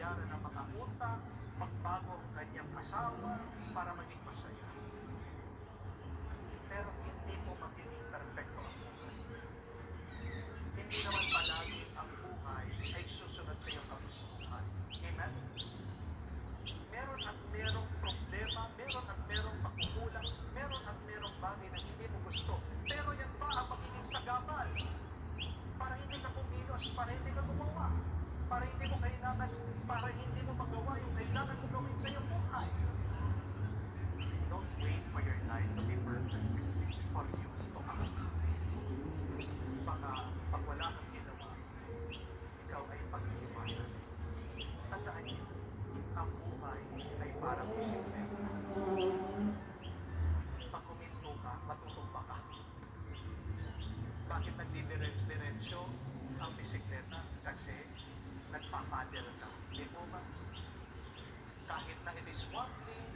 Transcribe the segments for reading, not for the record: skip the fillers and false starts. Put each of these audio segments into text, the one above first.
bayaran ng mga utang, magbago ang kanyang asawa para maging masaya. Pero hindi mo magiging perfecto ang buhay. Hindi naman palagi ang buhay ay susunod sa iyong kagustuhan. Amen? Meron at merong problema, meron at merong pagkukulang, meron at merong bagay na hindi mo gusto. Pero yan pa ang magiging sagabal para hindi ka kumilos, para hindi ka gumawa, para hindi mo kailangan, para hindi mo magawa yung kailangan mo gawin sa iyong buhay. Don't wait for your life to be perfect for you to act. Baka pag wala kang ginawa, ikaw ay pag-iwanan. Tandaan niyo, ang buhay ay parang bisikleta. Pag huminto ka, matutumba ka. Bakit nagdidiretsyo ang bisikleta? Kasi nagpapadel ka. Di mo ba? Kahit na it is wobbling,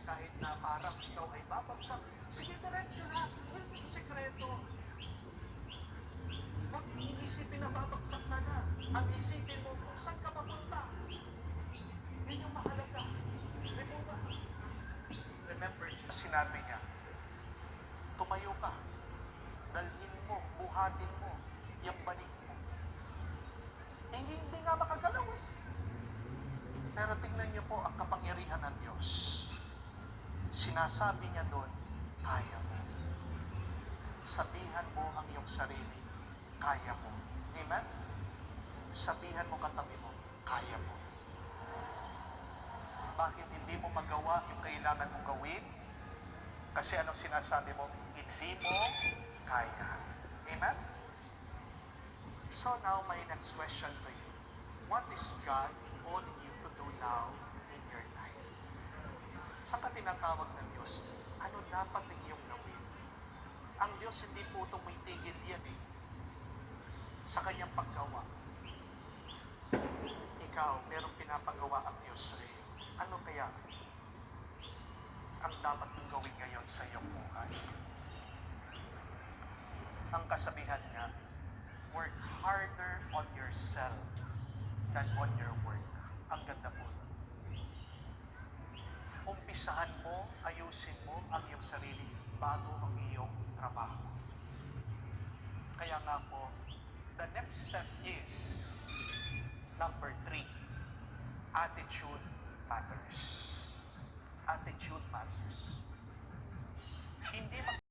kahit na parang ikaw ay babagsak, sige, diretsyo na. Yun yung sikreto. Huwag iisipin na babagsak ka na. Ang isipin mo kung saan ka papunta. Yun yung mahalaga. Di mo ba? Remember, sinabi niya, tumayo ka. Dalhin mo, buhatin mo, yung banig mo. Eh, hindi nga makagalaw eh. Pero tingnan niyo po ang kapangyarihan ng Diyos. Sinasabi niya doon, kaya mo. Sabihan mo ang iyong sarili, kaya mo. Amen? Sabihan mo katabi mo, kaya mo. Bakit hindi mo magawa yung kailangan mong gawin? Kasi anong sinasabi mo? Hindi mo kaya. Amen? So now, my next question to you. What is God calling you to do now in your life? Saan ka tinatawag ng Diyos? Ano dapat ang iyong gawin? Ang Diyos hindi po itong may tigil yan eh. Sa kanyang paggawa. Ikaw, merong pinapagawa ang Diyos sa iyo. Ano kaya ang dapat mong gawin ngayon sa iyong buhay? Ang kasabihan niya, work harder on yourself than on your work. Ang ganda po. Umpisahan mo, ayusin mo ang iyong sarili bago ang iyong trabaho. Kaya nga po, the next step is number 3, attitude matters.